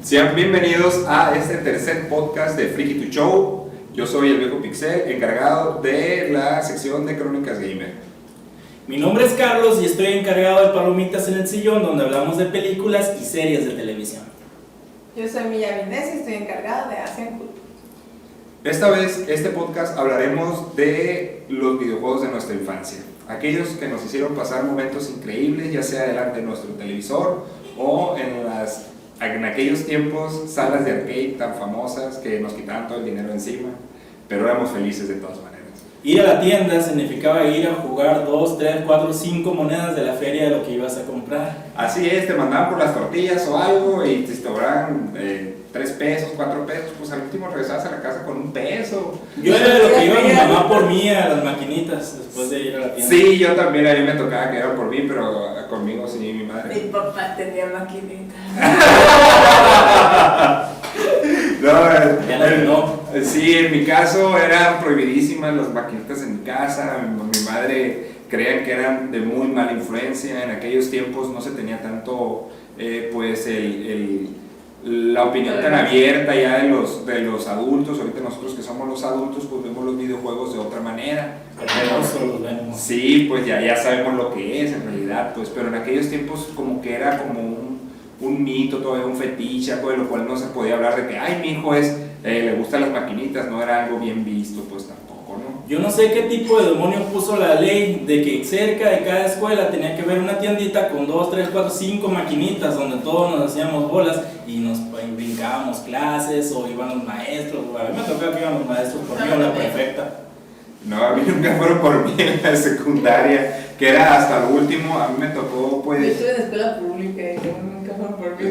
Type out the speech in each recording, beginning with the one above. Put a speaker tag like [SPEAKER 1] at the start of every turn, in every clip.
[SPEAKER 1] Sean bienvenidos a este tercer podcast de Freaky to Show. Yo soy el viejo Pixel, encargado de la sección de Crónicas Gamer.
[SPEAKER 2] Mi nombre es Carlos y estoy encargado de Palomitas en el Sillón, donde hablamos de películas y series de televisión.
[SPEAKER 3] Yo soy Milla Vindés y estoy encargada de Asian Culture.
[SPEAKER 1] Esta vez, este podcast hablaremos de los videojuegos de nuestra infancia. Aquellos que nos hicieron pasar momentos increíbles, ya sea delante de nuestro televisor o en aquellos tiempos salas de arcade tan famosas que nos quitaban todo el dinero encima, pero éramos felices de todas maneras.
[SPEAKER 2] Ir a la tienda significaba ir a jugar 2, 3, 4, 5 monedas de la feria de lo que ibas a comprar.
[SPEAKER 1] Así es, te mandaban por las tortillas o algo y te cobraban 3 pesos, 4 pesos, pues al último regresabas a la casa con 1 peso.
[SPEAKER 2] Yo era de lo que iba mi mamá por mí a las maquinitas después de ir a la tienda.
[SPEAKER 1] Sí, yo también, a mí me tocaba que era por mí, pero conmigo sí, mi madre.
[SPEAKER 3] Mi papá tenía maquinita.
[SPEAKER 2] No.
[SPEAKER 1] Sí, en mi caso eran prohibidísimas las maquinitas en mi casa. Mi madre creía que eran de muy mala influencia. En aquellos tiempos no se tenía tanto la opinión tan abierta ya de los adultos. Ahorita nosotros que somos los adultos pues vemos los videojuegos de otra manera. Sí, pues ya sabemos lo que es en realidad, pues, pero en aquellos tiempos como que era como un mito, todavía un fetiche, algo de lo cual no se podía hablar de que, ay, mi hijo le gustan las maquinitas, no era algo bien visto, pues tampoco, ¿no?
[SPEAKER 2] Yo no sé qué tipo de demonio puso la ley de que cerca de cada escuela tenía que haber una tiendita con 2, 3, 4, 5 maquinitas donde todos nos hacíamos bolas y nos brincábamos clases o iban los maestros. A mí me tocaba que iban los maestros por mí o la prefecta.
[SPEAKER 1] No, a mí nunca fueron por mí en la secundaria, que era hasta lo último. A mí me tocó, pues.
[SPEAKER 3] Yo estuve en escuela pública y nunca fueron por mí.
[SPEAKER 1] Por mí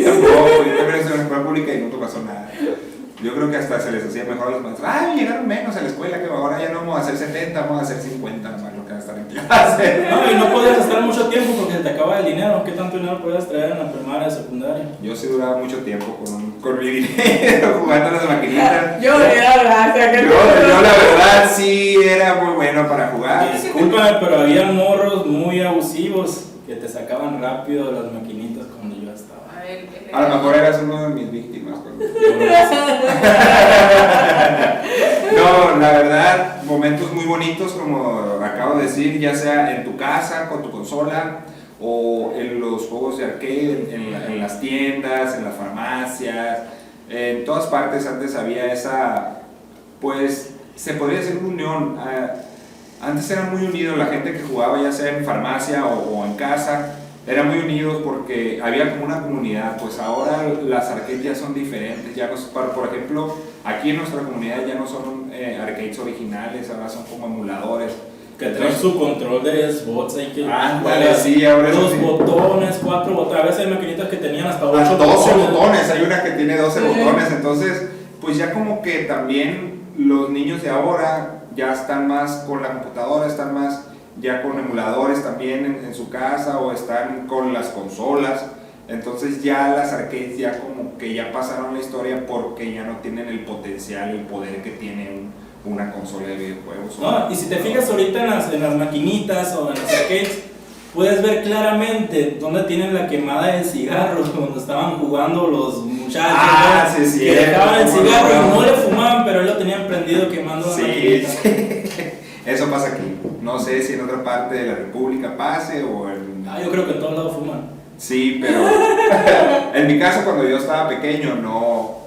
[SPEAKER 1] tampoco, yo también estuve en escuela pública y nunca pasó nada. Yo creo que hasta se les hacía mejor a los maestros. Ay, llegaron menos a la escuela, que ahora ya no vamos a hacer 70, vamos a hacer 50, nomás lo que va a estar en clase.
[SPEAKER 2] No, y no podías estar mucho tiempo porque se te acababa el dinero. ¿Qué tanto dinero podías traer en la primaria y secundaria?
[SPEAKER 1] Yo sí duraba mucho tiempo con mi dinero jugando a las maquinitas.
[SPEAKER 3] Yo la
[SPEAKER 1] verdad sí era muy bueno para jugar.
[SPEAKER 2] Discúlpame, pero había morros muy abusivos que te sacaban rápido de las maquinitas cuando yo estaba.
[SPEAKER 1] A lo mejor eras uno de mis víctimas. No, la verdad, momentos muy bonitos, como acabo de decir, ya sea en tu casa, con tu consola, o en los juegos de arcade, en las tiendas, en las farmacias, en todas partes. Antes había esa, pues, se podría decir una unión. Antes eran muy unidos, la gente que jugaba ya sea en farmacia o en casa, eran muy unidos porque había como una comunidad. Pues ahora las arcades ya son diferentes, ya no, por ejemplo, aquí en nuestra comunidad ya no son arcades originales, ahora son como emuladores.
[SPEAKER 2] Que traen su control de spots, hay que
[SPEAKER 1] sí, ahora
[SPEAKER 2] 2 botones, 4 botones, a veces hay maquinitas que tenían hasta 8
[SPEAKER 1] 12 botones, hay una que tiene 12 botones, entonces pues ya como que también los niños de ahora ya están más con la computadora, están más ya con emuladores también en su casa o están con las consolas. Entonces ya las arcades ya como que ya pasaron la historia porque ya no tienen el potencial, el poder que tiene una consola de videojuegos.
[SPEAKER 2] No, y si te fijas ahorita en las maquinitas o en las arcades, puedes ver claramente dónde tienen la quemada del cigarro cuando estaban jugando los muchachos.
[SPEAKER 1] Sí,
[SPEAKER 2] que dejaban el cigarro y no le fumaban, pero él lo tenían prendido quemando la maquinita.
[SPEAKER 1] Sí. Eso pasa aquí. No sé si en otra parte de la República pase o en...
[SPEAKER 2] Yo creo que en todos lados fuman.
[SPEAKER 1] Sí, pero en mi caso cuando yo estaba pequeño no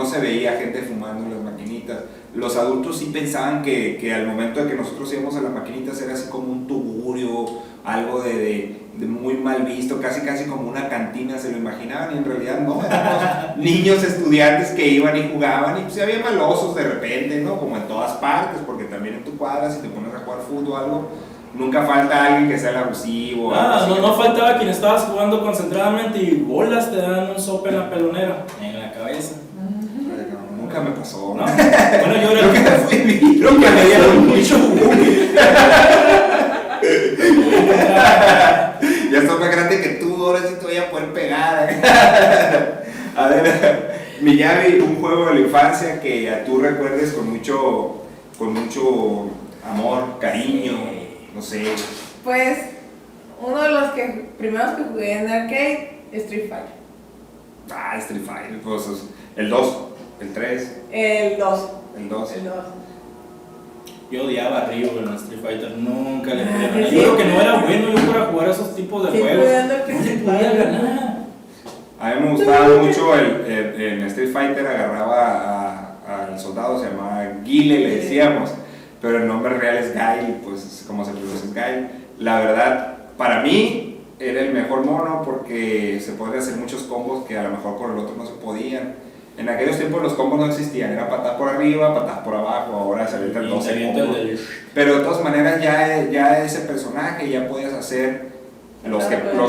[SPEAKER 1] se veía gente fumando en las maquinitas. Los adultos sí pensaban que al momento de que nosotros íbamos a las maquinitas era así como un tugurio, algo de muy mal visto, casi como una cantina se lo imaginaban, y en realidad no, éramos niños estudiantes que iban y jugaban, y pues había malosos de repente, ¿no? Como en todas partes, porque también en tu cuadra si te pones a jugar fútbol o algo, nunca falta alguien que sea el abusivo.
[SPEAKER 2] No faltaba quien estabas jugando concentradamente y bolas te dan un sope en la pelonera, en la cabeza.
[SPEAKER 1] Nunca me pasó.
[SPEAKER 2] ¿No? Bueno, yo
[SPEAKER 1] creo que me fui bien.
[SPEAKER 2] Creo que me dieron mucho
[SPEAKER 1] Ya estoy más grande que tú, ahora sí te voy a poder pegar. A ver, Miyavi, un juego de la infancia que tú recuerdes con mucho amor, cariño, no sé.
[SPEAKER 3] Pues uno de los primeros que jugué en arcade, Street Fighter.
[SPEAKER 1] Street Fighter, pues el 2, el 3,
[SPEAKER 3] El 2.
[SPEAKER 1] el 2.
[SPEAKER 3] El 2.
[SPEAKER 2] Yo odiaba a Ryu en Street Fighter, nunca le podía
[SPEAKER 3] Ah,
[SPEAKER 2] ganar.
[SPEAKER 3] sí.
[SPEAKER 2] Yo creo que no era bueno yo para jugar esos tipos de
[SPEAKER 3] Siempre
[SPEAKER 2] juegos.
[SPEAKER 3] dando el
[SPEAKER 2] No le
[SPEAKER 3] principal.
[SPEAKER 2] podía ganar.
[SPEAKER 1] A mí me gustaba mucho en Street Fighter agarraba al soldado, se llamaba Guile, le decíamos, pero el nombre real es Guile, pues como se pronuncia es Guile. La verdad, para mí era el mejor mono porque se podían hacer muchos combos que a lo mejor con el otro no se podían. En aquellos tiempos los combos no existían, era patas por arriba, patas por abajo, ahora se avientan 12 combos. Pero de todas maneras ya ese personaje ya podías hacer los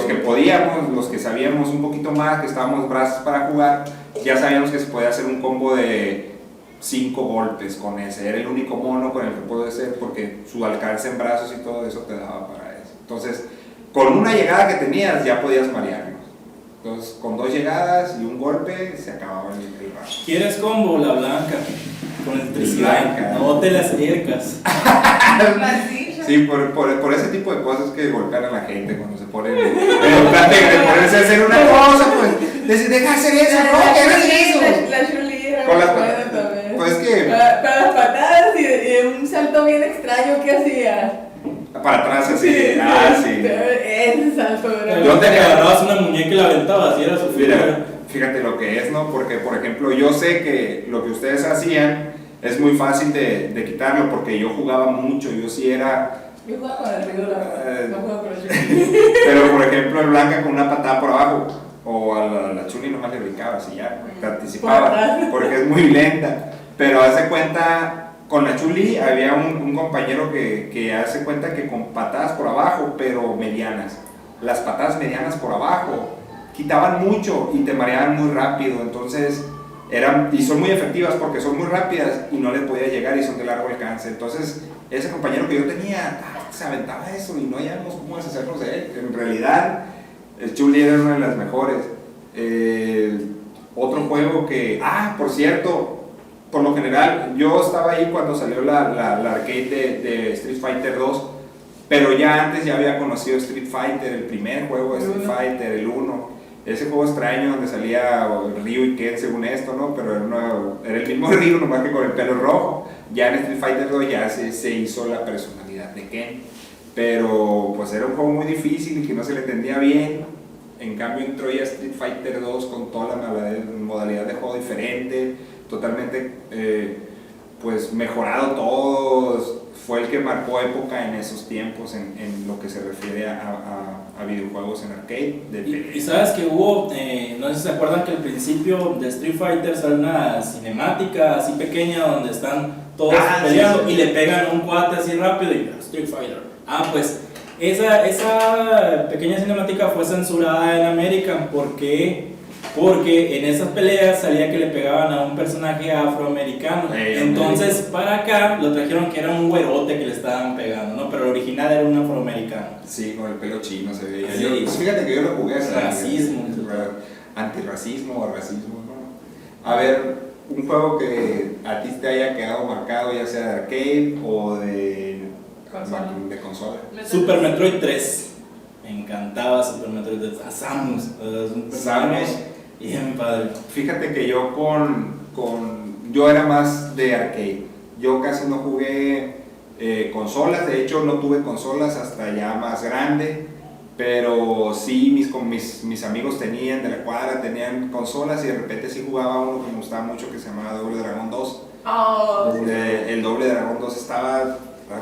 [SPEAKER 1] que podíamos, los que sabíamos un poquito más, que estábamos brazos para jugar, ya sabíamos que se podía hacer un combo de 5 golpes con ese. Era el único mono con el que podía hacer porque su alcance en brazos y todo eso te daba para eso. Entonces, con una llegada que tenías ya podías marearnos. Entonces, con 2 llegadas y un golpe se acababa el round.
[SPEAKER 2] ¿Quieres combo? La blanca. Con electricidad.
[SPEAKER 1] Blanca.
[SPEAKER 2] No te la acercas.
[SPEAKER 1] Sí, por ese tipo de cosas que golpean a la gente cuando se ponen en plan de ponerse a hacer una cosa, pues, decir, deja de hacer eso, no, que hagas eso.
[SPEAKER 3] La Chun-Li era
[SPEAKER 1] Con
[SPEAKER 3] muy
[SPEAKER 1] las
[SPEAKER 3] buena también.
[SPEAKER 1] Pues que
[SPEAKER 3] Para las patadas y un salto bien extraño que hacía.
[SPEAKER 1] para atrás así, sí.
[SPEAKER 3] Ese salto era.
[SPEAKER 1] Yo
[SPEAKER 2] Te
[SPEAKER 1] tenía-
[SPEAKER 2] agarrabas una muñeca y la aventabas y era su figura.
[SPEAKER 1] Mira, fíjate lo que es, ¿no? Porque, por ejemplo, yo sé que lo que ustedes hacían es muy fácil de quitarlo porque yo jugaba mucho, yo sí era...
[SPEAKER 3] Yo jugaba con el Ryu, la verdad. No jugaba con el Chun-Li.
[SPEAKER 1] Pero, por ejemplo, el Blanca con una patada por abajo, o a la Chun-Li nomás le brincaba así ya, te anticipaba, porque es muy lenta. Pero hace cuenta, con la Chun-Li había un compañero que hace cuenta que con patadas por abajo, pero medianas. Las patadas medianas por abajo quitaban mucho y te mareaban muy rápido, entonces y son muy efectivas porque son muy rápidas y no les podía llegar y son de largo alcance. Entonces ese compañero que yo tenía se aventaba eso y no hallábamos cómo deshacernos de él. En realidad el Chun-Li era una de las mejores. Otro juego que, por cierto, por lo general yo estaba ahí cuando salió la arcade de Street Fighter 2, pero ya antes ya había conocido Street Fighter, el primer juego de Street Fighter, el 1. Ese juego extraño donde salía Ryu y Ken según esto, ¿no? Pero era el mismo Ryu, nomás que con el pelo rojo. Ya en Street Fighter 2 ya se hizo la personalidad de Ken. Pero pues era un juego muy difícil y que no se le entendía bien. En cambio entró ya Street Fighter 2 con toda la modalidad de juego diferente, totalmente pues mejorado todo. Fue el que marcó época en esos tiempos en lo que se refiere a videojuegos en arcade.
[SPEAKER 2] Y sabes que hubo, no sé si se acuerdan que al principio de Street Fighter sale una cinemática así pequeña donde están todos peleando
[SPEAKER 1] sí.
[SPEAKER 2] Y le pegan a un cuate así rápido y Street Fighter. Pues esa pequeña cinemática fue censurada en América. ¿Por qué? Porque en esas peleas salía que le pegaban a un personaje afroamericano. Entonces para acá lo trajeron que era un güerote que le estaban pegando, ¿no? Pero el original era un afroamericano.
[SPEAKER 1] Sí, con el pelo chino se veía.
[SPEAKER 2] Sí.
[SPEAKER 1] Pues fíjate que yo lo jugué.
[SPEAKER 2] Racismo.
[SPEAKER 1] Antirracismo o racismo, ¿no? A ver, un juego que a ti te haya quedado marcado, ya sea de arcade o de consola.
[SPEAKER 2] Super Metroid 3. Me encantaba Super Metroid 3. A Samus. Es un personaje bien padre.
[SPEAKER 1] Fíjate que yo yo era más de arcade. Yo casi no jugué consolas, de hecho no tuve consolas hasta ya más grande, pero sí mis amigos tenían de la cuadra, tenían consolas y de repente sí jugaba uno que me gustaba mucho que se llamaba Double Dragon 2. El Double Dragon 2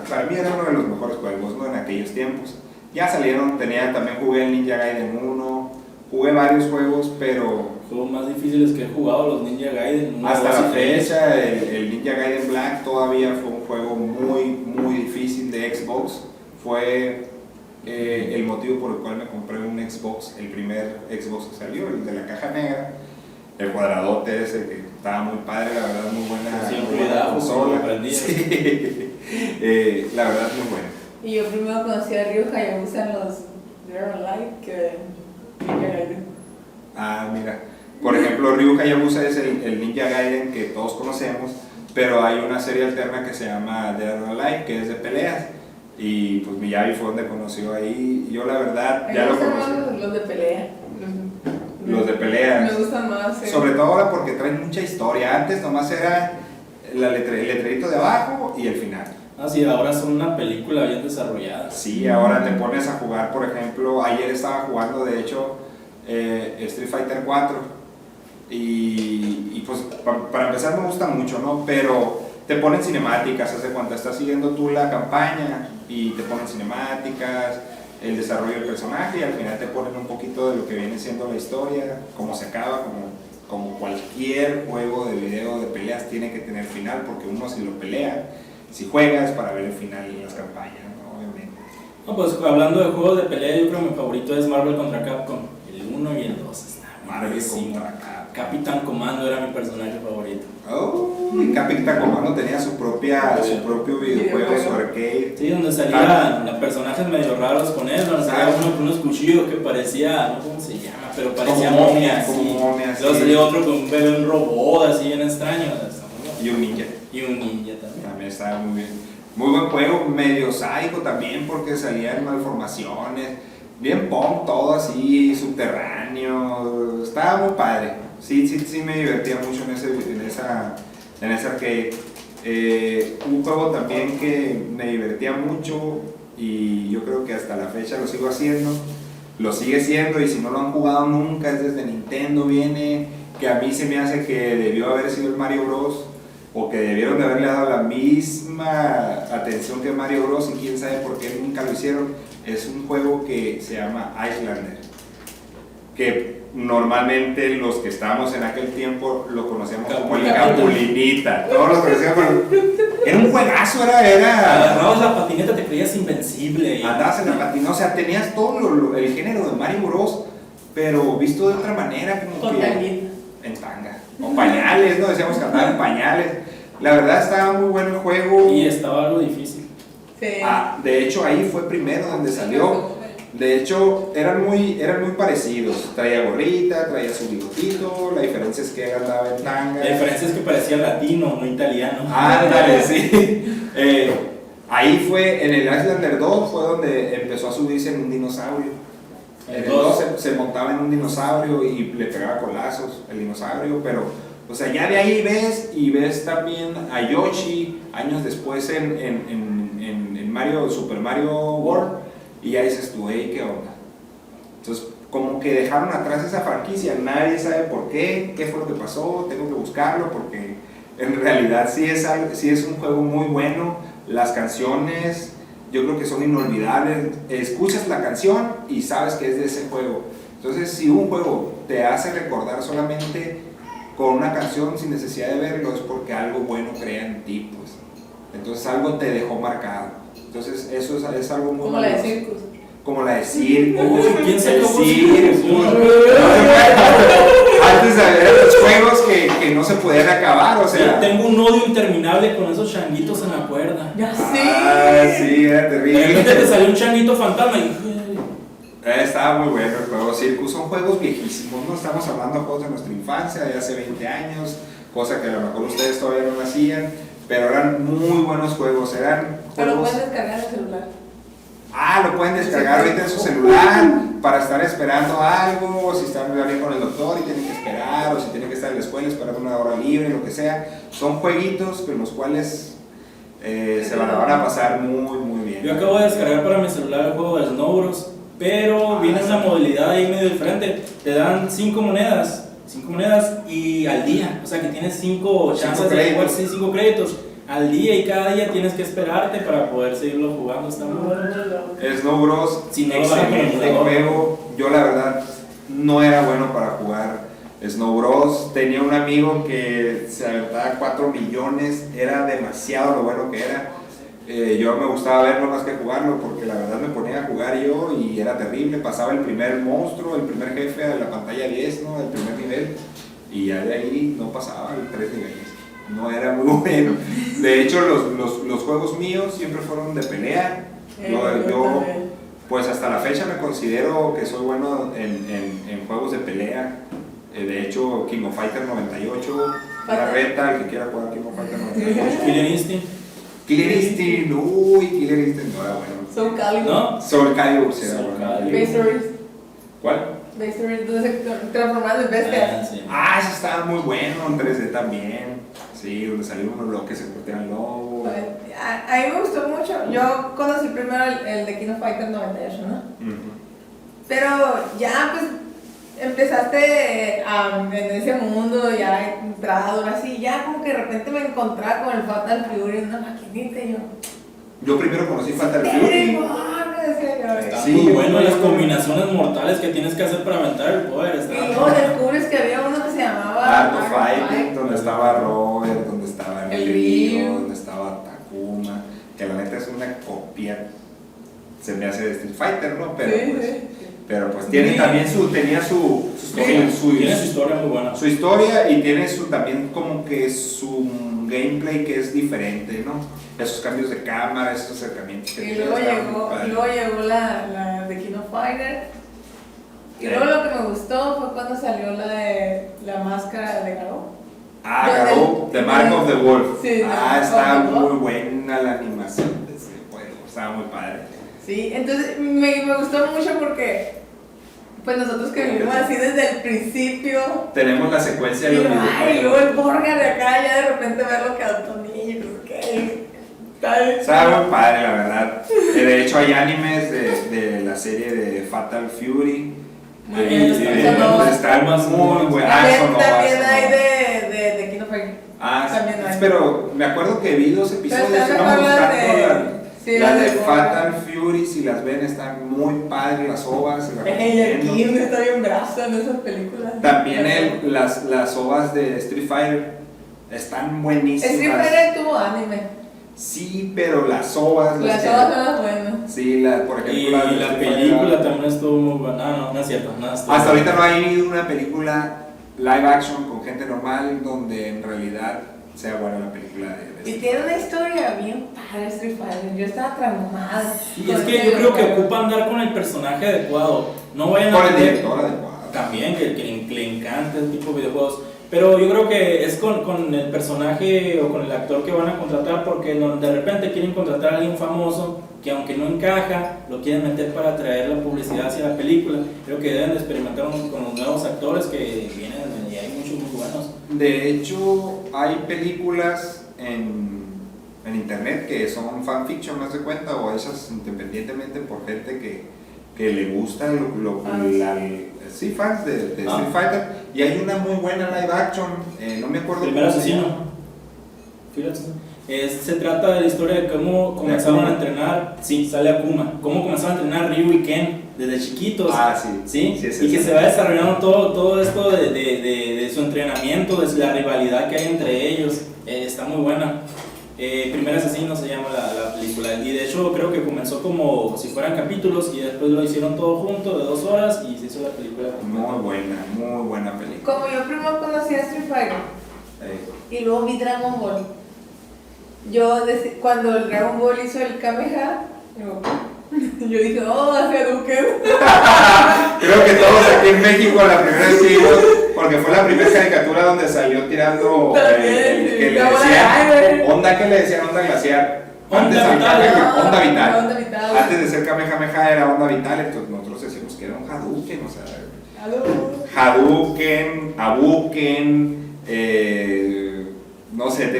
[SPEAKER 1] para mí era uno de los mejores juegos, ¿no? En aquellos tiempos. Ya salieron, también jugué el Ninja Gaiden 1, jugué varios juegos, pero...
[SPEAKER 2] Juegos más difíciles que he jugado, los Ninja Gaiden.
[SPEAKER 1] Hasta la fecha, el Ninja Gaiden Black todavía fue un juego muy, muy difícil de Xbox. Fue el motivo por el cual me compré un Xbox, el primer Xbox que salió, el de la caja negra. El cuadradote ese que estaba muy padre, la verdad, muy buena consola. Sí. La verdad, muy buena.
[SPEAKER 3] Y yo primero conocí a Ryu Hayabusa en los Dead or Alive que Ninja Gaiden.
[SPEAKER 1] Mira, por ejemplo, Ryu Hayabusa es el Ninja Gaiden que todos conocemos, pero hay una serie alterna que se llama Dead or Alive, que es de peleas. Y pues Miyavi fue donde conoció ahí. Yo la verdad ya lo conocí.
[SPEAKER 3] Los de pelea.
[SPEAKER 1] los de peleas.
[SPEAKER 3] Me gustan más.
[SPEAKER 1] Sobre todo ahora porque traen mucha historia. Antes nomás era el letrerito de abajo y el final.
[SPEAKER 2] Ah, sí, ahora son una película bien desarrollada.
[SPEAKER 1] Sí, ahora te pones a jugar, por ejemplo, ayer estaba jugando, de hecho, Street Fighter 4 y pues para empezar me gusta mucho, ¿no? Pero te ponen cinemáticas, hace cuando estás siguiendo tú la campaña y te ponen cinemáticas, el desarrollo del personaje y al final te ponen un poquito de lo que viene siendo la historia, cómo se acaba, como cualquier juego de video de peleas tiene que tener final, porque uno si lo pelea, si juegas para ver el final en las campañas, ¿no? Obviamente.
[SPEAKER 2] No, pues hablando de juegos de pelea, yo creo que mi favorito es Marvel contra Capcom, el 1 y el 2. Está
[SPEAKER 1] Marvel
[SPEAKER 2] buenísimo.
[SPEAKER 1] contra Capcom.
[SPEAKER 2] Capitán Comando era mi personaje favorito.
[SPEAKER 1] Oh, y Capitán Comando tenía su propio videojuego, su arcade.
[SPEAKER 2] Sí, donde salían los personajes medio raros con él, donde salía uno con unos cuchillos que parecía, no sé cómo se llama, pero parecía momia.
[SPEAKER 1] Como momia,
[SPEAKER 2] Luego
[SPEAKER 1] sí.
[SPEAKER 2] salía otro con un bebé, un robot así bien extraño.
[SPEAKER 1] Y un ninja.
[SPEAKER 2] Y un ninja también.
[SPEAKER 1] También estaba muy bien. Muy buen juego, medio sádico también porque salían malformaciones, bien punk, todo así, subterráneo, estaba muy padre. Sí, me divertía mucho en ese arcade. Un juego también que me divertía mucho y yo creo que hasta la fecha lo sigo haciendo, lo sigue siendo y si no lo han jugado nunca es desde Nintendo viene, que a mí se me hace que debió haber sido el Mario Bros. O que debieron de haberle dado la misma atención que Mario Bros. Y quién sabe por qué nunca lo hicieron. Es un juego que se llama Icelander, que normalmente los que estábamos en aquel tiempo lo conocíamos como el Capulinita. Todos lo conocíamos, pero era un juegazo,
[SPEAKER 2] Agarrabas la patineta, te creías invencible.
[SPEAKER 1] andabas en la patina, o sea, tenías todo el género de Mario Bros. Pero visto de otra manera, como
[SPEAKER 3] Con
[SPEAKER 1] que
[SPEAKER 3] tanguita.
[SPEAKER 1] en tanga, o pañales, ¿no? Decíamos que andaba en pañales. La verdad estaba muy bueno el juego.
[SPEAKER 2] Y estaba algo difícil.
[SPEAKER 3] Sí.
[SPEAKER 1] De hecho ahí fue primero donde salió. De hecho eran muy parecidos. Traía gorrita, traía su bigotito. La diferencia es que él andaba en tanga.
[SPEAKER 2] La diferencia es que parecía latino, no italiano.
[SPEAKER 1] Ándale, sí. Ahí fue, en el Icelander 2 fue donde empezó a subirse en un dinosaurio. En el 2 se montaba en un dinosaurio y le pegaba colazos el dinosaurio, pero, o sea, ya de ahí ves también a Yoshi años después en Mario, Super Mario World, y ya dices tú, hey, ¿qué onda? Entonces, como que dejaron atrás esa franquicia, nadie sabe por qué fue lo que pasó, tengo que buscarlo, porque en realidad sí es un juego muy bueno, las canciones yo creo que son inolvidables, escuchas la canción y sabes que es de ese juego. Entonces, si un juego te hace recordar solamente con una canción sin necesidad de verlo, es porque algo bueno crea en ti, pues. Entonces, algo te dejó marcado. Entonces, eso es algo muy
[SPEAKER 3] Como la de
[SPEAKER 1] valioso.
[SPEAKER 3] Circus.
[SPEAKER 1] Como la de Circus.
[SPEAKER 2] Uy, ¿quién sacó
[SPEAKER 1] Circus? Antes eran los juegos que no se podían acabar, o sea.
[SPEAKER 2] Tengo un odio interminable con esos changuitos en la cuerda.
[SPEAKER 3] Ya sé.
[SPEAKER 1] Sí, era
[SPEAKER 2] De
[SPEAKER 1] terrible.
[SPEAKER 2] repente te salió un changuito fantasma y...
[SPEAKER 1] Estaba muy bueno el juego Circus, son juegos viejísimos, no estamos hablando de juegos de nuestra infancia, de hace 20 años, cosa que a lo mejor ustedes todavía no nacían, pero eran muy buenos juegos, eran
[SPEAKER 3] Pero
[SPEAKER 1] juegos...
[SPEAKER 3] puedes descargar el celular.
[SPEAKER 1] Lo pueden descargar ahorita en su celular para estar esperando algo, o si están bien con el doctor y tienen que esperar, o si tienen que estar en la escuela esperando una hora libre, lo que sea. Son jueguitos con los cuales se van a pasar muy bien.
[SPEAKER 2] Yo acabo de descargar para mi celular el juego de Snow Bros, pero viene una modalidad ahí medio diferente. Te dan 5 monedas y al día, o sea que tienes 5 chances de jugar 5 créditos al día y cada día tienes que esperarte para poder seguirlo jugando. Está muy bueno.
[SPEAKER 1] Snow Bros,
[SPEAKER 2] Si no lo bajan con el
[SPEAKER 1] excelente
[SPEAKER 2] emulador.
[SPEAKER 1] juego. Yo la verdad no era bueno para jugar Snow Bros. Tenía un amigo que se aventaba 4 millones, era demasiado lo bueno que era. Yo me gustaba verlo más que jugarlo porque la verdad me ponía a jugar yo y era terrible. Pasaba el primer monstruo, el primer jefe de la pantalla 10, ¿no? El primer nivel, y ya de ahí no pasaba los 3 niveles. No era muy bueno. De hecho, los juegos míos siempre fueron de pelea. Yo pues hasta la fecha me considero que soy bueno en juegos de pelea. De hecho, King of Fighter 98, una reta, el que quiera jugar King of Fighter 98.
[SPEAKER 2] Killer Instinct.
[SPEAKER 1] Killer Instinct, uy, Killer Instinct no era bueno.
[SPEAKER 3] Soul Calibur.
[SPEAKER 2] ¿No?
[SPEAKER 1] Soul Calibur sí era
[SPEAKER 2] Soul
[SPEAKER 1] bueno.
[SPEAKER 2] Calibur.
[SPEAKER 3] Space Stories.
[SPEAKER 1] ¿Cuál?
[SPEAKER 3] Bestiary, donde se transformaban en bestias.
[SPEAKER 2] Sí.
[SPEAKER 1] Ah, ese estaba muy bueno, en 3D también. Sí, donde salieron unos bloques se convertían en lobo.
[SPEAKER 3] A mí me gustó mucho. Yo conocí primero el de King of Fighters 98, ¿no? Pero ya, pues, empezaste en ese mundo, ya entrado, así, ya como que de repente me encontraba con el Fatal Fury en una maquinita y yo...
[SPEAKER 1] Yo primero conocí Fatal Fury.
[SPEAKER 2] Está
[SPEAKER 1] Sí,
[SPEAKER 2] muy bueno
[SPEAKER 1] güey.
[SPEAKER 2] las combinaciones mortales que tienes que hacer para aventar el poder. Está
[SPEAKER 3] Y luego descubres que había uno que se llamaba
[SPEAKER 1] Art of Fighting, donde estaba Robert, donde estaba
[SPEAKER 3] El
[SPEAKER 1] Ryu,
[SPEAKER 3] Ryu.
[SPEAKER 1] donde estaba Takuma, que la neta es una copia, se me hace de Street Fighter, ¿no? Pero
[SPEAKER 3] Sí,
[SPEAKER 1] pues,
[SPEAKER 3] sí.
[SPEAKER 1] pero pues tiene
[SPEAKER 2] Sí.
[SPEAKER 1] también tenía su
[SPEAKER 2] tiene su historia muy buena.
[SPEAKER 1] su historia y tiene también como que su gameplay que es diferente, ¿no? Esos cambios de cámara, esos acercamientos que
[SPEAKER 3] Y
[SPEAKER 1] tiene,
[SPEAKER 3] luego
[SPEAKER 1] está muy
[SPEAKER 3] llegó,
[SPEAKER 1] padre.
[SPEAKER 3] la de King of Fighter. Y luego lo que me gustó fue cuando salió la máscara de Garou.
[SPEAKER 1] Ah,
[SPEAKER 3] Donde-
[SPEAKER 1] Garou, The Mark of the Wolf.
[SPEAKER 3] Sí, The
[SPEAKER 1] ah,
[SPEAKER 3] Mark
[SPEAKER 1] está
[SPEAKER 3] of the Wolf.
[SPEAKER 1] muy buena la animación de ese juego, estaba muy padre.
[SPEAKER 3] Sí, entonces me gustó mucho porque pues nosotros que vivimos así desde el principio.
[SPEAKER 1] Tenemos la secuencia de
[SPEAKER 3] Y
[SPEAKER 1] los
[SPEAKER 3] luego, ay, luego
[SPEAKER 1] videojuegos.
[SPEAKER 3] el Borga de acá, ya de repente verlo que adoptó niños, que
[SPEAKER 1] Estaba muy padre, la verdad. De hecho, hay animes de la serie de Fatal Fury.
[SPEAKER 2] Muy bien,
[SPEAKER 1] Están
[SPEAKER 2] más
[SPEAKER 1] muy buenos.
[SPEAKER 3] También hay de King of Fighters. También hay.
[SPEAKER 1] Pero me acuerdo que vi 2 episodios y
[SPEAKER 3] están
[SPEAKER 1] no me
[SPEAKER 3] mejor las
[SPEAKER 1] gustaron.
[SPEAKER 3] de- sí,
[SPEAKER 1] Las
[SPEAKER 3] las
[SPEAKER 1] de
[SPEAKER 3] de
[SPEAKER 1] Fatal Fury, si las ven, están muy padres las ovas. se las
[SPEAKER 3] Ella
[SPEAKER 1] recomiendo.
[SPEAKER 3] Kim está bien brazo en esas películas.
[SPEAKER 1] También las ovas de Street Fighter están buenísimas.
[SPEAKER 3] Street Fighter tuvo anime.
[SPEAKER 1] Sí, pero las ovas.
[SPEAKER 3] Las
[SPEAKER 1] que-
[SPEAKER 3] todas son las buenas.
[SPEAKER 1] Sí, por ejemplo,
[SPEAKER 2] Y
[SPEAKER 1] las de
[SPEAKER 2] la
[SPEAKER 1] Street
[SPEAKER 2] película
[SPEAKER 1] Fighter.
[SPEAKER 2] también estuvo muy buena. Ah, no, no es cierto. Nada, estuvo
[SPEAKER 1] Hasta
[SPEAKER 2] buena.
[SPEAKER 1] ahorita no hay una película live action con gente normal donde en realidad sea buena la película de
[SPEAKER 3] Y tiene una historia bien padre Street Fighter. Yo estaba traumada.
[SPEAKER 2] Y es que yo creo que ocupan dar con el personaje adecuado. No vayan
[SPEAKER 1] Por
[SPEAKER 2] a
[SPEAKER 1] el
[SPEAKER 2] meter-
[SPEAKER 1] director adecuado.
[SPEAKER 2] también que le encanta este tipo de videojuegos. Pero yo creo que es con el personaje o con el actor que van a contratar, porque de repente quieren contratar a alguien famoso que aunque no encaja, lo quieren meter para traer la publicidad hacia la película. Creo que deben de experimentar con los nuevos actores que vienen y hay muchos muy buenos.
[SPEAKER 1] De hecho, hay películas en internet que son fanfiction, no se cuenta, o hechas independientemente por gente que le gusta sí, fans de Street Fighter. Y hay una muy buena live action, no me acuerdo
[SPEAKER 2] Primer
[SPEAKER 1] cómo se
[SPEAKER 2] asesino.
[SPEAKER 1] llama.
[SPEAKER 2] Fíjate. Se trata de la historia de cómo comenzaron a entrenar, sí, sale Akuma, cómo comenzaron a entrenar Ryu y Ken desde chiquitos.
[SPEAKER 1] Ah, sí.
[SPEAKER 2] ¿Sí?
[SPEAKER 1] Sí,
[SPEAKER 2] Y que se va desarrollando todo esto de su entrenamiento, de la rivalidad que hay entre ellos. Está muy buena. Primer asesino se llama la película. Y de hecho creo que comenzó como si fueran capítulos y después lo hicieron todo junto de 2 horas y se hizo la película.
[SPEAKER 1] Muy buena película.
[SPEAKER 3] Como yo primero conocí a Street Fighter
[SPEAKER 1] Eh,
[SPEAKER 3] y luego vi Dragon Ball. Cuando el Dragon Ball hizo el Kameha, yo dije, oh, Hadouken.
[SPEAKER 1] Creo que todos aquí en México la primera vez que vimos, porque fue la primera caricatura donde salió tirando
[SPEAKER 3] También,
[SPEAKER 1] que le
[SPEAKER 3] la bola de
[SPEAKER 1] decían
[SPEAKER 3] aire.
[SPEAKER 1] onda, que le decían onda glaciar.
[SPEAKER 2] Onda
[SPEAKER 1] Antes al
[SPEAKER 2] vital,
[SPEAKER 1] Kamehameha, onda vital.
[SPEAKER 3] Onda vital.
[SPEAKER 1] Antes de ser Kamehameha era onda vital, entonces nosotros decíamos que era un Hadouken, o sea,
[SPEAKER 3] Aló.
[SPEAKER 1] Hadouken, Abuken, no sé,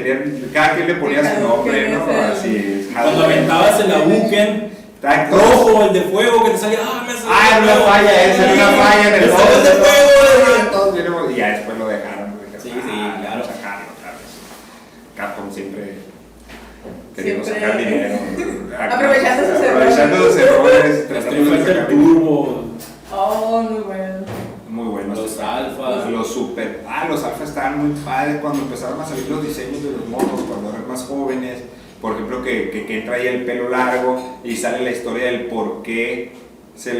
[SPEAKER 1] cada quien le ponía su nombre, ¿no?
[SPEAKER 3] Hadouken es
[SPEAKER 1] Así,
[SPEAKER 2] Cuando aventabas el Abuken
[SPEAKER 1] Exacto.
[SPEAKER 2] rojo, el de fuego que te salía, me salió
[SPEAKER 1] Ah, era
[SPEAKER 2] de
[SPEAKER 1] una
[SPEAKER 2] fuego.
[SPEAKER 1] falla, esa era una falla en el
[SPEAKER 2] Me
[SPEAKER 1] dos.
[SPEAKER 2] salió de fuego.
[SPEAKER 1] Todos vieron, y ya después lo dejaron. Porque,
[SPEAKER 2] Sí, claro.
[SPEAKER 1] Sacarlo otra vez. Capcom siempre queriendo
[SPEAKER 3] Siempre.
[SPEAKER 1] sacar dinero.
[SPEAKER 3] Aprovechando sus errores.
[SPEAKER 1] Aprovechando sus errores.
[SPEAKER 2] Street
[SPEAKER 1] tratando de
[SPEAKER 2] Fighter
[SPEAKER 1] sacar dinero.
[SPEAKER 2] Turbo,
[SPEAKER 3] Oh, muy bueno.
[SPEAKER 1] Muy buenos.
[SPEAKER 2] los alfas.
[SPEAKER 1] Los super. Los alfa estaban muy padres cuando empezaron a salir los diseños de los monos, cuando eran más jóvenes. Por ejemplo, que Ken traía el pelo largo y sale la historia del por qué se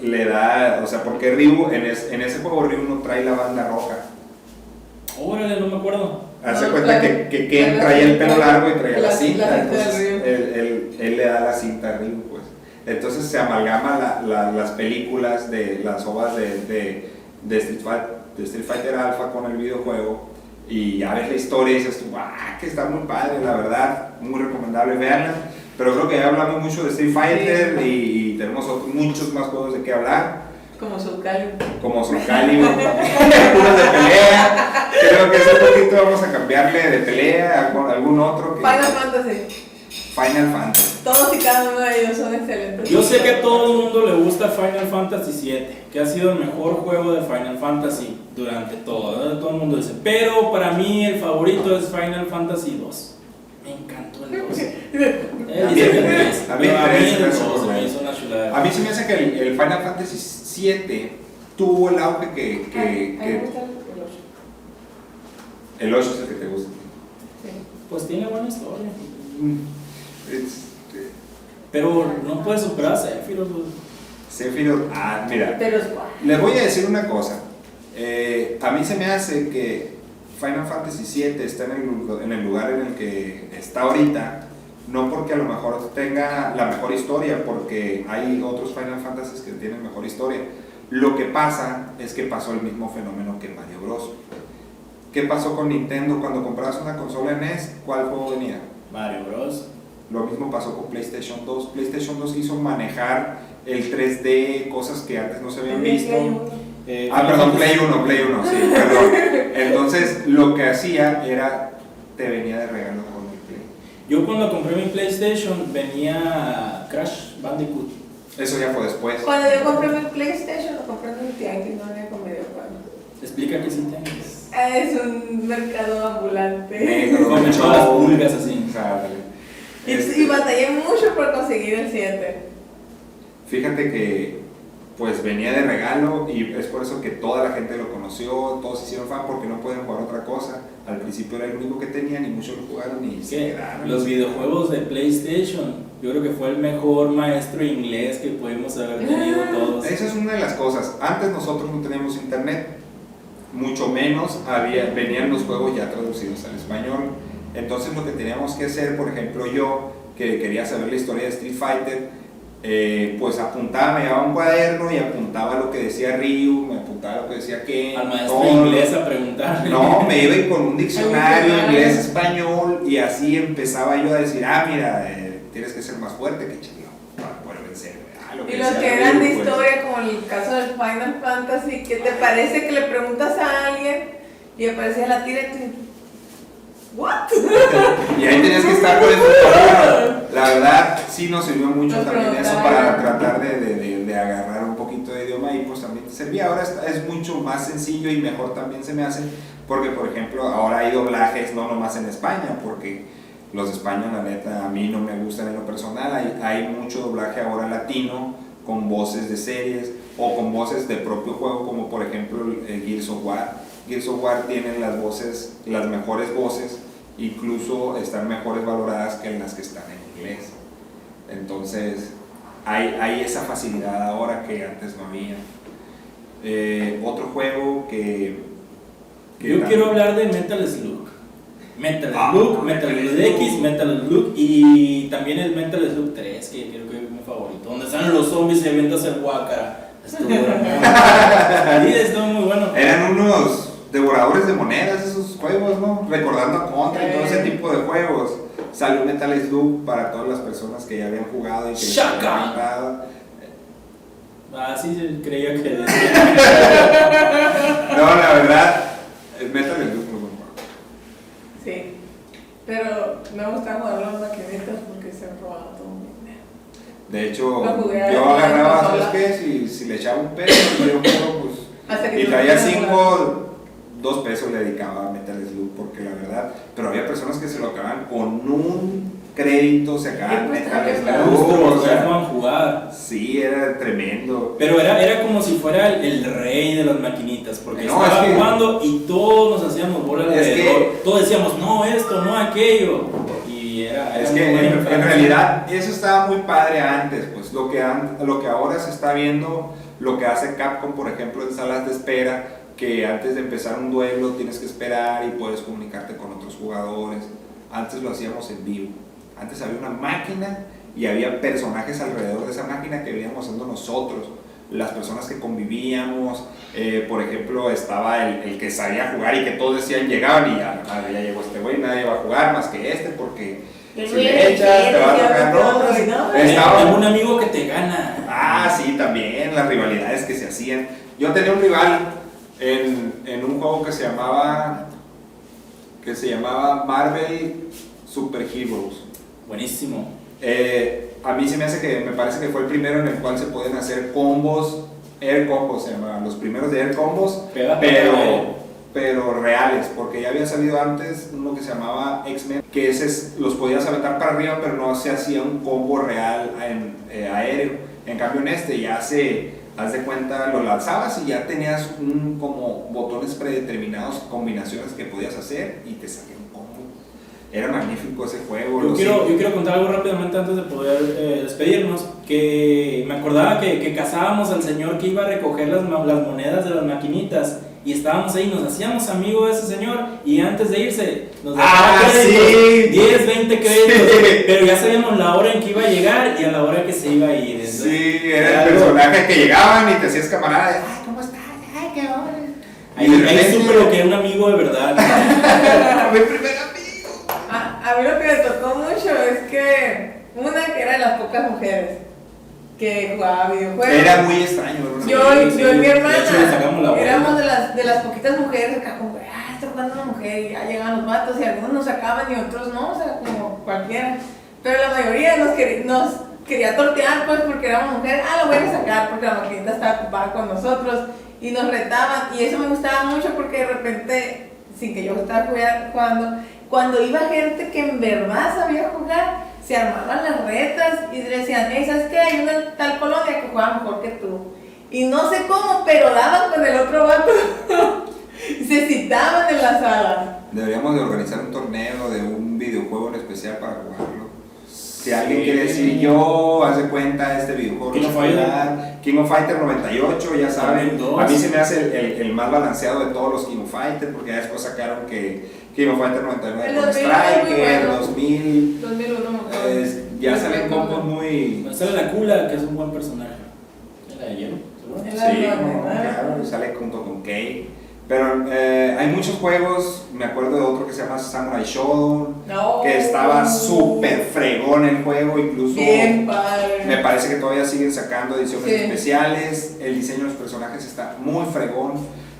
[SPEAKER 1] le da, o sea, por qué Ryu, en ese juego Ryu no trae la banda roja.
[SPEAKER 2] Órale, no me acuerdo.
[SPEAKER 1] Hace
[SPEAKER 3] No,
[SPEAKER 1] cuenta
[SPEAKER 3] claro.
[SPEAKER 1] que Ken
[SPEAKER 3] Claro,
[SPEAKER 1] traía el pelo
[SPEAKER 3] claro.
[SPEAKER 1] largo y traía la
[SPEAKER 3] La
[SPEAKER 1] cinta,
[SPEAKER 3] cinta de
[SPEAKER 1] entonces
[SPEAKER 3] Ryu.
[SPEAKER 1] él le da la cinta a Ryu, pues. Entonces se amalgama las películas de las ovas de Street Fighter Alpha con el videojuego y ya ves la historia y dices tú, que está muy padre, la verdad, muy recomendable, veanla. Pero creo que ya hablamos mucho de Street Fighter y tenemos muchos más juegos de qué hablar.
[SPEAKER 3] Como Soul Calibur.
[SPEAKER 1] Como Soul Calibur, algunos de pelea. Creo que ese poquito vamos a cambiarle de pelea a algún otro.
[SPEAKER 3] Final Fantasy.
[SPEAKER 1] Final Fantasy.
[SPEAKER 3] Todos y cada uno de ellos son excelentes.
[SPEAKER 2] Yo sé que a todo el mundo le gusta Final Fantasy VII, que ha sido el mejor juego de Final Fantasy durante todo, ¿no? Todo el mundo dice, pero para mí el favorito es Final Fantasy 2. Me encantó el 2. Dice que el 3, pero a mí el 2 me hizo una chulada.
[SPEAKER 1] A mí se me hace que el Final Fantasy VII tuvo el auge que
[SPEAKER 3] A mí me gusta el 8.
[SPEAKER 1] el 8 es el que te gusta.
[SPEAKER 3] Sí.
[SPEAKER 2] Pues tiene buena historia.
[SPEAKER 1] Es-
[SPEAKER 2] Pero no puedes superar a Sephiroth.
[SPEAKER 1] Sephiroth, mira,
[SPEAKER 3] Pero es guay.
[SPEAKER 1] les voy a decir una cosa. A mí se me hace que Final Fantasy VII está en el lugar en el que está ahorita, no porque a lo mejor tenga la mejor historia, porque hay otros Final Fantasy que tienen mejor historia. Lo que pasa es que pasó el mismo fenómeno que Mario Bros. ¿Qué pasó con Nintendo cuando comprabas una consola NES? ¿Cuál juego venía?
[SPEAKER 2] Mario Bros.
[SPEAKER 1] Lo mismo pasó con PlayStation 2. PlayStation 2 quiso manejar el 3D, cosas que antes no se habían visto. Perdón, Play 1, sí, perdón. Entonces, lo que hacía era, te venía de regalo con el Play.
[SPEAKER 2] Yo cuando compré mi PlayStation venía Crash Bandicoot.
[SPEAKER 1] Eso ya fue después.
[SPEAKER 3] Cuando yo compré mi PlayStation, lo compré en un tianguis, no había con videojuegos.
[SPEAKER 2] Explica qué es el tianguis.
[SPEAKER 3] Es un mercado ambulante.
[SPEAKER 1] Negro,
[SPEAKER 2] Con todas las pulgas así.
[SPEAKER 1] O sea,
[SPEAKER 3] Y batallé mucho por conseguir el 7.
[SPEAKER 1] fíjate que pues venía de regalo y es por eso que toda la gente lo conoció, todos se hicieron fan porque no pueden jugar otra cosa. Al principio era el único que tenían y muchos lo jugaron y se
[SPEAKER 2] ¿Qué?
[SPEAKER 1] quedaron.
[SPEAKER 2] Los videojuegos de PlayStation, yo creo que fue el mejor maestro inglés que pudimos haber tenido todos.
[SPEAKER 1] Esa es una de las cosas. Antes nosotros no teníamos internet, mucho menos venían los juegos ya traducidos al español. Entonces lo que teníamos que hacer, por ejemplo yo, que quería saber la historia de Street Fighter, pues apuntaba, me llevaba un cuaderno y apuntaba lo que decía Ryu, me apuntaba lo que decía Ken.
[SPEAKER 2] Al maestro
[SPEAKER 1] todo.
[SPEAKER 2] inglés a preguntarle.
[SPEAKER 1] No, me iba con un diccionario inglés-español y así empezaba yo a decir, mira, tienes que ser más fuerte que chico para poder vencer. Lo
[SPEAKER 3] Y los
[SPEAKER 1] decía
[SPEAKER 3] que eran de
[SPEAKER 1] Ryu, pues.
[SPEAKER 3] historia, como el caso del Final Fantasy, que te parece que le preguntas a alguien y aparecía la tira y tú, ¿what?
[SPEAKER 1] Y ahí tenías que estar con el tutorial. La verdad, sí nos sirvió mucho
[SPEAKER 3] Nos
[SPEAKER 1] también eso
[SPEAKER 3] preguntaron.
[SPEAKER 1] para tratar de agarrar un poquito de idioma y pues también te servía. Ahora es mucho más sencillo y mejor también se me hace porque, por ejemplo, ahora hay doblajes no nomás en España, porque los de España, la neta, a mí no me gustan en lo personal. Hay mucho doblaje ahora latino con voces de series o con voces de propio juego, como por ejemplo el Gears of War. Gears of War tienen las voces, las mejores voces, incluso están mejores valoradas que las que están en inglés. Entonces, hay esa facilidad ahora que antes no había. Otro juego que
[SPEAKER 2] Yo quiero hablar de Metal Slug. Metal Slug, Metal
[SPEAKER 1] Metal
[SPEAKER 2] Slug
[SPEAKER 1] Slug.
[SPEAKER 2] X, Metal Slug y también el Metal Slug 3, que creo que es mi favorito. Donde están los zombies y avientas el guácara. Estuvo muy bueno.
[SPEAKER 1] eran unos devoradores de monedas esos juegos, ¿no? Recordando a Contra y todo ese tipo de juegos. Salió Metal Slug para todas las personas que ya habían jugado y que les había
[SPEAKER 2] ¡Shaka!
[SPEAKER 1] encantado.
[SPEAKER 2] Sí, creía que decía.
[SPEAKER 1] No, la verdad, el Metal Slug muy buen juego.
[SPEAKER 3] Sí, pero me gusta jugar las maquinitas porque se han robado todo mi dinero.
[SPEAKER 1] De hecho,
[SPEAKER 3] Lo jugué
[SPEAKER 1] yo
[SPEAKER 3] en la
[SPEAKER 1] agarraba,
[SPEAKER 3] consola.
[SPEAKER 1] ¿sabes qué? Si le echaba un peso, yo juego, pues.
[SPEAKER 3] Hasta que
[SPEAKER 1] Y
[SPEAKER 3] tú
[SPEAKER 1] traía
[SPEAKER 3] puedas jugar.
[SPEAKER 1] 2 pesos le dedicaba a Metal Slug, porque la verdad, pero había personas que se lo acababan con un crédito, se acababan
[SPEAKER 3] Y pues,
[SPEAKER 1] Metal
[SPEAKER 3] también
[SPEAKER 1] Slug,
[SPEAKER 2] Monstruos,
[SPEAKER 1] o
[SPEAKER 2] ya
[SPEAKER 1] sea,
[SPEAKER 2] puedan jugar.
[SPEAKER 1] sí, era tremendo.
[SPEAKER 2] Pero era como si fuera el rey de las maquinitas, porque
[SPEAKER 1] No,
[SPEAKER 2] estaba
[SPEAKER 1] es que-
[SPEAKER 2] jugando y todos nos hacíamos bola
[SPEAKER 1] Es que-
[SPEAKER 2] alrededor. Todos decíamos, no esto, no aquello. Y era
[SPEAKER 1] Es
[SPEAKER 2] muy
[SPEAKER 1] que
[SPEAKER 2] buena
[SPEAKER 1] en
[SPEAKER 2] infancia.
[SPEAKER 1] realidad eso estaba muy padre antes, pues lo que ahora se está viendo, lo que hace Capcom, por ejemplo, en salas de espera, que antes de empezar un duelo tienes que esperar y puedes comunicarte con otros jugadores. Antes lo hacíamos en vivo. Antes había una máquina y había personajes alrededor de esa máquina que veníamos haciendo nosotros, las personas que convivíamos. Por ejemplo, estaba el que sabía jugar y que todos decían, llegaban y ya llegó este güey, nadie va a jugar más que este porque
[SPEAKER 3] El
[SPEAKER 1] si
[SPEAKER 3] güey
[SPEAKER 1] le echas te va a
[SPEAKER 3] quiere,
[SPEAKER 1] tocar
[SPEAKER 3] ya
[SPEAKER 1] rojas.
[SPEAKER 3] no,
[SPEAKER 1] Estaba-
[SPEAKER 2] Tengo un amigo que te gana.
[SPEAKER 1] sí, también las rivalidades que se hacían. Yo tenía un rival en un juego que se llamaba Marvel Super Heroes.
[SPEAKER 2] Buenísimo.
[SPEAKER 1] A mí se me hace que, me parece que fue el primero en el cual se pueden hacer combos, Air Combos se llamaban, los primeros de Air Combos, pero reales, porque ya había salido antes uno que se llamaba X-Men, que ese los podías aventar para arriba, pero no se hacía un combo real aéreo. En cambio en este ya haz de cuenta, lo lanzabas y ya tenías como botones predeterminados, combinaciones que podías hacer y te salía un combo. Era magnífico ese juego.
[SPEAKER 2] Yo quiero contar algo rápidamente antes de poder despedirnos, que me acordaba que cazábamos al señor que iba a recoger las monedas de las maquinitas y estábamos ahí, nos hacíamos amigos de ese señor y antes de irse nos dejaba créditos, 10, 20 créditos, sí. Pero ya sabíamos la hora en que iba a llegar y a la hora que se iba a ir. Entonces,
[SPEAKER 1] sí, era el personaje que llegaban y te hacías camarada, ay, ¿cómo estás? Ay, qué hora.
[SPEAKER 2] Ahí supe lo que era un amigo de verdad.
[SPEAKER 1] Mi primer amigo.
[SPEAKER 3] A mí lo que me tocó mucho es que una que era de las pocas mujeres que jugaba videojuegos.
[SPEAKER 1] Era muy extraño, ¿no?
[SPEAKER 3] Yo y mi hermana
[SPEAKER 2] de
[SPEAKER 3] éramos de las poquitas mujeres acá como, está jugando una mujer y ya llegaban los vatos y algunos nos sacaban y otros no, o sea, como cualquiera. Pero la mayoría nos quería tortear pues porque éramos mujeres, lo voy a sacar porque la maquinita estaba ocupada con nosotros y nos retaban y eso me gustaba mucho porque de repente, sin que yo estaba jugando, cuando iba gente que en verdad sabía jugar, se armaban las retas y decían, ¿sabes qué? Hay una tal colonia que juega mejor que tú. Y no sé cómo, pero daban con el otro vato. Y se citaban en la sala.
[SPEAKER 1] Deberíamos de organizar un torneo de un videojuego en especial para jugarlo. Si alguien quiere decir, yo, haz de cuenta este videojuego. King of Fighter 98, ya saben. A mí se me hace el más balanceado de todos los King of Fighter, porque ya después sacaron que King of Fighter 99 con Striker, 2001, ya salen combos muy...
[SPEAKER 2] Me sale la Kula, que es un buen personaje. ¿La de hielo? ¿Seguro?
[SPEAKER 1] Sí, claro, sale junto con Kei. Pero hay muchos juegos, me acuerdo de otro que se llama Samurai Shodown, que estaba súper fregón el juego, incluso me parece que todavía siguen sacando ediciones especiales, el diseño de los personajes está muy fregón,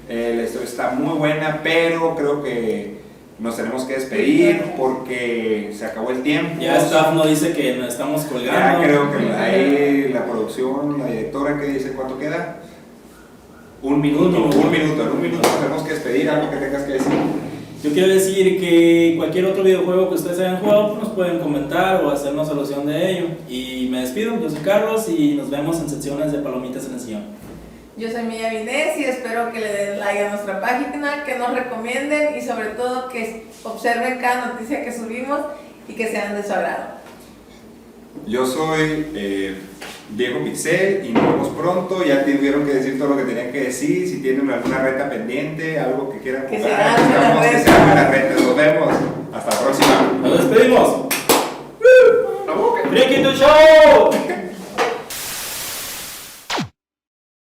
[SPEAKER 1] la historia está muy buena, pero creo que nos tenemos que despedir porque se acabó el tiempo.
[SPEAKER 2] Ya Staff nos dice que nos estamos colgando.
[SPEAKER 1] Ya creo que ahí la producción, la directora que dice cuánto queda. Un minuto, tenemos que despedir, algo que tengas que decir.
[SPEAKER 2] Yo quiero decir que cualquier otro videojuego que ustedes hayan jugado, pues nos pueden comentar o hacernos alusión de ello. Y me despido, yo soy Carlos y nos vemos en secciones de Palomitas en el Sillón.
[SPEAKER 3] Yo soy Mía Vinés y espero que le den like a nuestra página, que nos recomienden y sobre todo que observen cada noticia que subimos y que sean de su agrado.
[SPEAKER 1] Yo soy Diego Pixel y nos vemos pronto. Ya tuvieron que decir todo lo que tenían que decir. Si tienen alguna reta pendiente, algo que quieran jugar,
[SPEAKER 3] que se hagan las retas.
[SPEAKER 1] Nos